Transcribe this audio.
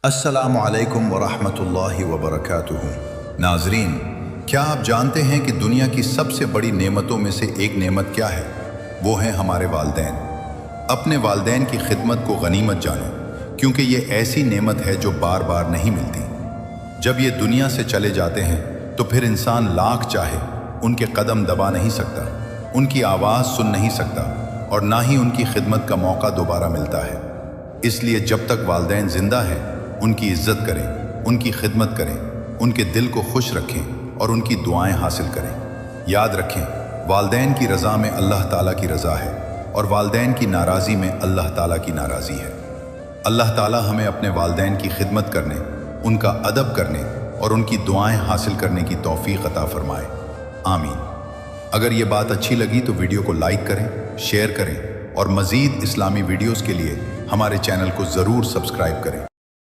अस्सलामु अलैकुम वरहमतुल्लाहि वबरकातुहू। नाजरीन, क्या आप जानते हैं कि दुनिया की सबसे बड़ी नेमतों में से एक नेमत क्या है? वो है हमारे वालिदैन। अपने वालिदैन की खिदमत को गनीमत जानो, क्योंकि ये ऐसी नेमत है जो बार बार नहीं मिलती। जब ये दुनिया से चले जाते हैं तो फिर इंसान लाख चाहे उनके कदम दबा नहीं सकता, उनकी आवाज़ सुन नहीं सकता और ना ही उनकी खिदमत का मौका दोबारा मिलता है। इसलिए जब तक वालिदैन जिंदा हैं, उनकी इज्जत करें, उनकी खिदमत करें, उनके दिल को खुश रखें और उनकी दुआएं हासिल करें। याद रखें, वालिदैन की रज़ा में अल्लाह ताला की रज़ा है और वालिदैन की नाराज़ी में अल्लाह ताला की नाराज़ी है। अल्लाह ताला हमें अपने वालिदैन की खिदमत करने, उनका अदब करने और उनकी दुआएं हासिल करने की तौफीक अता फरमाए। आमीन। अगर ये बात अच्छी लगी तो वीडियो को लाइक करें, शेयर करें और मज़ीद इस्लामी वीडियोज़ के लिए हमारे चैनल को ज़रूर सब्सक्राइब करें।